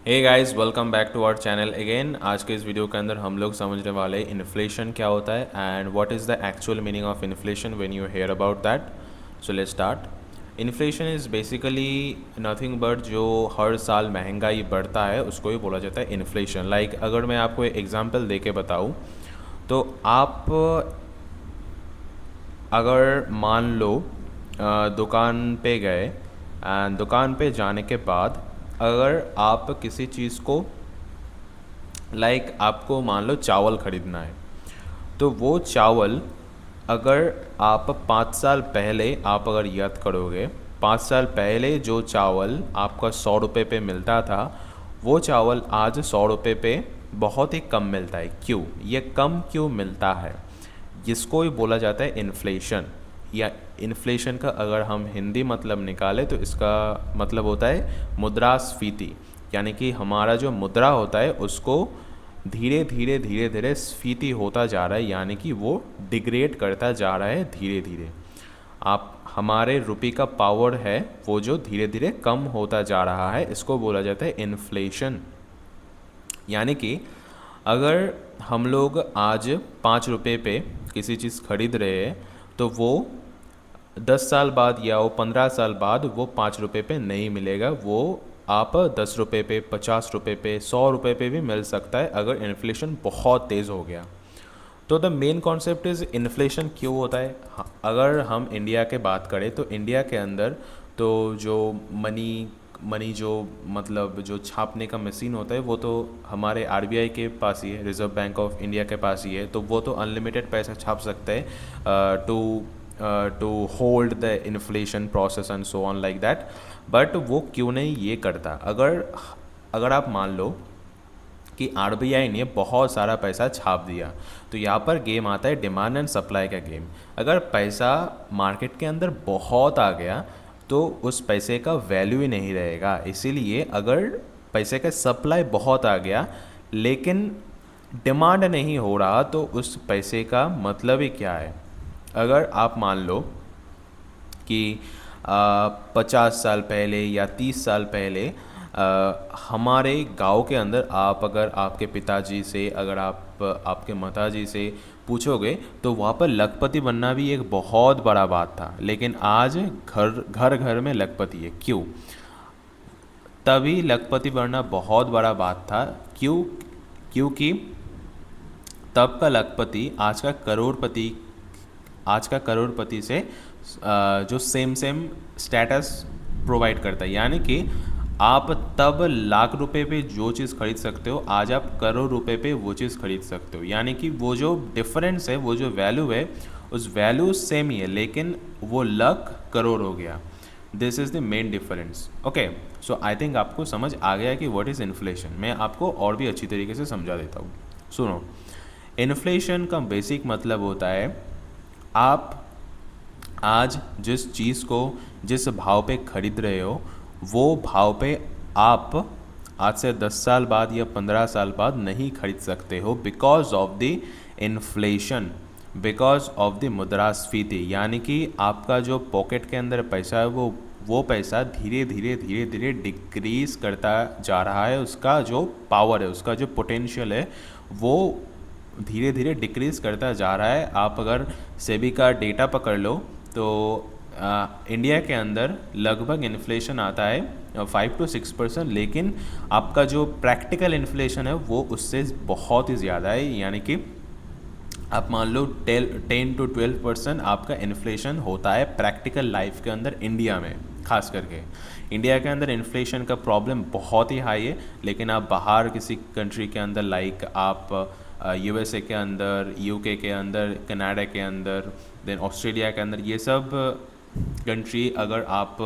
Hey guys, welcome back to our channel again. आज के इस वीडियो के अंदर हम लोग समझने वाले इन्फ्लेशन क्या होता है and what is the actual meaning of inflation when you hear about that. So let's start. Inflation is basically nothing but जो हर साल महंगाई बढ़ता है उसको ही बोला जाता है इन्फ्लेशन। लाइक अगर मैं आपको एक एग्जांपल दे के बताऊँ तो आप अगर मान लो दुकान पे गए एंड दुकान पे जाने के बाद अगर आप किसी चीज़ को आपको मान लो चावल ख़रीदना है, तो वो चावल अगर आप 5 साल पहले आप अगर याद करोगे, 5 साल पहले जो चावल आपका 100 रुपये पे मिलता था वो चावल आज 100 रुपये पे बहुत ही कम मिलता है। क्यों ये कम क्यों मिलता है? जिसको ही बोला जाता है इन्फ्लेशन। या इन्फ्लेशन का अगर हम हिंदी मतलब निकालें तो इसका मतलब होता है मुद्रास्फीति। यानी कि हमारा जो मुद्रा होता है उसको धीरे धीरे स्फीति होता जा रहा है, यानी कि वो डिग्रेड करता जा रहा है धीरे धीरे। आप हमारे रुपये का पावर है वो जो धीरे धीरे कम होता जा रहा है, इसको बोला जाता है इन्फ्लेशन। यानी कि अगर हम लोग आज 5 रुपये पे किसी चीज़ खरीद रहे हैं तो वो 10 साल बाद या वो 15 साल बाद वो 5 रुपये पे नहीं मिलेगा। वो आप 10 रुपये पे, 50 रुपये पे, 100 रुपये पे भी मिल सकता है अगर इन्फ्लेशन बहुत तेज़ हो गया। तो the main concept is inflation क्यों होता है। अगर हम इंडिया के बात करें तो इंडिया के अंदर तो जो मनी जो मतलब जो छापने का मशीन होता है वो तो हमारे आरबीआई के पास ही है, रिजर्व बैंक ऑफ इंडिया के पास ही है। तो वो तो अनलिमिटेड पैसा छाप सकते हैं to hold the inflation process and so on like that. But वो क्यों नहीं ये करता? अगर आप मान लो कि आरबीआई ने बहुत सारा पैसा छाप दिया, तो यहाँ पर गेम आता है डिमांड एंड सप्लाई का गेम। अगर पैसा मार्केट के अंदर बहुत आ गया तो उस पैसे का वैल्यू ही नहीं रहेगा। इसीलिए अगर पैसे का सप्लाई बहुत आ गया लेकिन डिमांड नहीं हो रहा तो उस पैसे का मतलब ही क्या है? अगर आप मान लो कि 50 साल पहले या 30 साल पहले हमारे गांव के अंदर आप अगर आपके पिताजी से, अगर आप आपके माताजी से पूछोगे तो वहाँ पर लखपति बनना भी एक बहुत बड़ा बात था। लेकिन आज घर घर घर में लखपति है। क्यों? तभी लखपति बनना बहुत बड़ा बात था। क्यों? क्योंकि तब का लखपति आज का करोड़पति से जो सेम स्टेटस प्रोवाइड करता है। यानी कि आप तब लाख रुपए पे जो चीज़ खरीद सकते हो आज आप करोड़ रुपए पे वो चीज़ खरीद सकते हो। यानी कि वो जो डिफरेंस है, वो जो वैल्यू है, उस वैल्यू सेम ही है लेकिन वो लाख करोड़ हो गया। This is the main difference. Okay, so I think आपको समझ आ गया कि व्हाट इज़ इन्फ्लेशन। मैं आपको और भी अच्छी तरीके से समझा देता हूँ। सुनो, इन्फ्लेशन का बेसिक मतलब होता है आप आज जिस चीज़ को जिस भाव पे खरीद रहे हो वो भाव पे आप आज से 10 साल बाद या 15 साल बाद नहीं खरीद सकते हो because of the inflation, because of the मुद्रास्फीति। यानी कि आपका जो पॉकेट के अंदर पैसा है वो पैसा धीरे धीरे डिक्रीज करता जा रहा है। उसका जो पावर है, उसका जो पोटेंशियल है वो धीरे धीरे डिक्रीज़ करता जा रहा है। आप अगर सेबी का डेटा पकड़ लो तो इंडिया के अंदर लगभग इन्फ्लेशन आता है 5 to 6%, लेकिन आपका जो प्रैक्टिकल इन्फ्लेशन है वो उससे बहुत ही ज़्यादा है। यानी कि आप मान लो 10 to 12% आपका इन्फ्लेशन होता है प्रैक्टिकल लाइफ के अंदर इंडिया में। खास करके इंडिया के अंदर इन्फ्लेशन का प्रॉब्लम बहुत ही हाई है, लेकिन आप बाहर किसी कंट्री के अंदर लाइक आप यूएसए के अंदर, यूके के अंदर, कनाडा के अंदर, देन ऑस्ट्रेलिया के अंदर, ये सब कंट्री अगर आप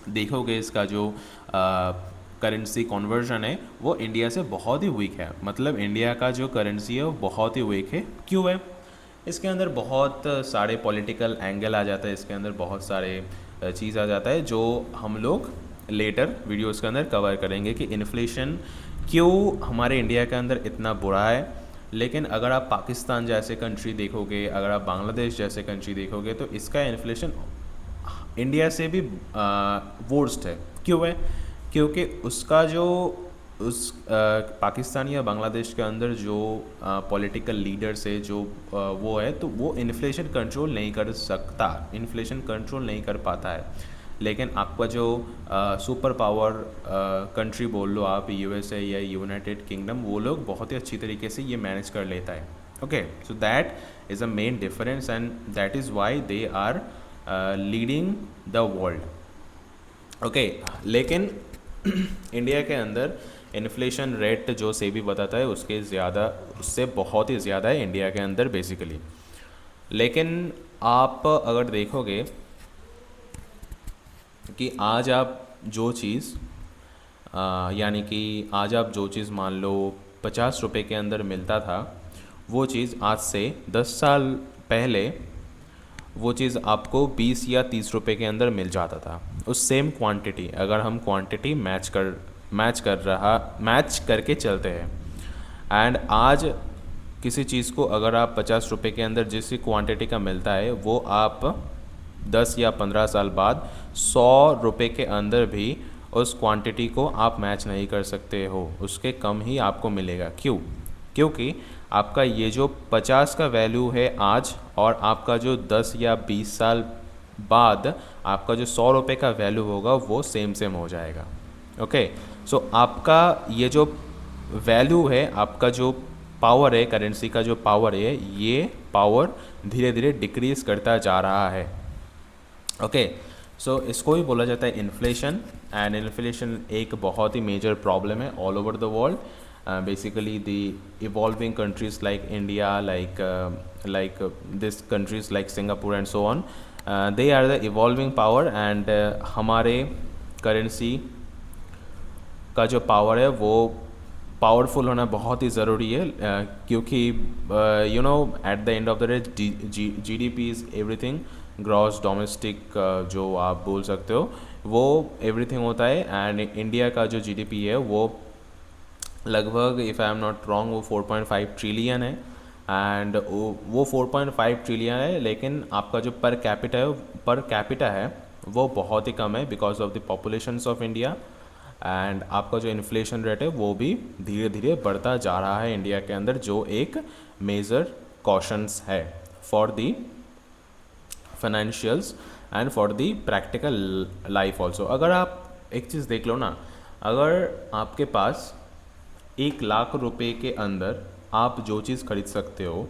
देखोगे इसका जो करेंसी कन्वर्जन है वो इंडिया से बहुत ही वीक है। मतलब इंडिया का जो करेंसी है वो बहुत ही वीक है। क्यों है? इसके अंदर बहुत सारे पॉलिटिकल एंगल आ जाता है, इसके अंदर बहुत सारे चीज़ आ जाता है जो हम लोग लेटर वीडियोस के अंदर कवर करेंगे कि इन्फ्लेशन क्यों हमारे इंडिया के अंदर इतना बुरा है। लेकिन अगर आप पाकिस्तान जैसे कंट्री देखोगे, अगर आप बांग्लादेश जैसे कंट्री देखोगे तो इसका इन्फ्लेशन इंडिया से भी वर्स्ट है। क्यों है? क्योंकि उसका जो उस पाकिस्तान या बांग्लादेश के अंदर जो पॉलिटिकल लीडर्स है जो वो है, तो वो इन्फ्लेशन कंट्रोल नहीं कर सकता, इन्फ्लेशन कंट्रोल नहीं कर पाता है। लेकिन आपका जो सुपर पावर कंट्री बोल लो आप, यूएसए या यूनाइटेड किंगडम, वो लोग बहुत ही अच्छी तरीके से ये मैनेज कर लेता है। Okay, so that is a main difference and that is why they are leading the world. Okay, लेकिन इंडिया के अंदर इन्फ्लेशन रेट जो सेबी बताता है उसके ज़्यादा, उससे बहुत ही ज़्यादा है इंडिया के अंदर बेसिकली। लेकिन आप अगर देखोगे कि आज आप जो चीज़ यानी कि आज आप जो चीज़ मान लो 50 रुपये के अंदर मिलता था, वो चीज़ आज से 10 साल पहले वो चीज़ आपको 20 या 30 रुपये के अंदर मिल जाता था। उस सेम क्वांटिटी, अगर हम क्वांटिटी मैच करके चलते हैं, एंड आज किसी चीज़ को अगर आप 50 रुपये के अंदर जिस क्वांटिटी का मिलता है, वो आप 10 या 15 साल बाद 100 रुपये के अंदर भी उस क्वांटिटी को आप मैच नहीं कर सकते हो, उसके कम ही आपको मिलेगा। क्यों? क्योंकि आपका ये जो 50 का वैल्यू है आज, और आपका जो 10 या 20 साल बाद आपका जो 100 रुपये का वैल्यू होगा वो सेम हो जाएगा। ओके, सो आपका ये जो वैल्यू है, आपका जो पावर है, करेंसी का जो पावर है, ये पावर धीरे धीरे डिक्रीज़ करता जा रहा है। ओके, सो इसको ही बोला जाता है इन्फ्लेशन, एंड इन्फ्लेशन एक बहुत ही मेजर प्रॉब्लम है all over the world. Basically the evolving countries like India, like this countries like Singapore and so on, they are the evolving power, and हमारे करेंसी का जो पावर है वो powerful होना बहुत ही ज़रूरी है, क्योंकि you know at the end of the day GDP is everything, gross domestic जो आप बोल सकते हो, वो एवरीथिंग होता है। एंड इंडिया का जो जीडीपी है वो लगभग, if I am not wrong, वो 4.5 ट्रिलियन है। एंड वो 4.5 ट्रिलियन है, लेकिन आपका जो पर कैपिटा है वो बहुत ही कम है because of the populations of India. And आपका जो इन्फ्लेशन रेट है वो भी धीरे धीरे बढ़ता जा रहा है इंडिया के अंदर, जो एक मेजर कॉशंस है for the financials and for the practical life also. अगर आप एक चीज़ देख लो ना, अगर आपके पास 1 लाख रुपए के अंदर आप जो चीज़ खरीद सकते हो,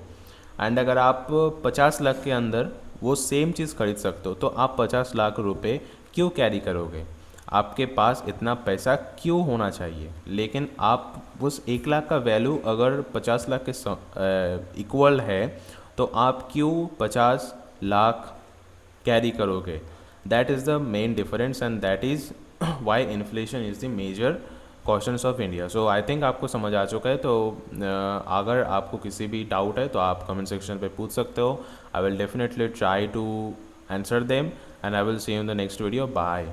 एंड अगर आप 50 लाख के अंदर वो सेम चीज़ खरीद सकते हो, तो आप 50 लाख रुपए क्यों कैरी करोगे? आपके पास इतना पैसा क्यों होना चाहिए? लेकिन आप उस 1 लाख का वैल्यू अगर 50 लाख के इक्वल है, तो आप क्यों 50 लाख कैरी करोगे? That is the main difference, and that is why inflation is the major questions of India. So I think आपको समझ आ चुका है। तो अगर आपको किसी भी डाउट है तो आप कमेंट सेक्शन पे पूछ सकते हो। I will definitely try to answer them, and I will see you in the next video. Bye.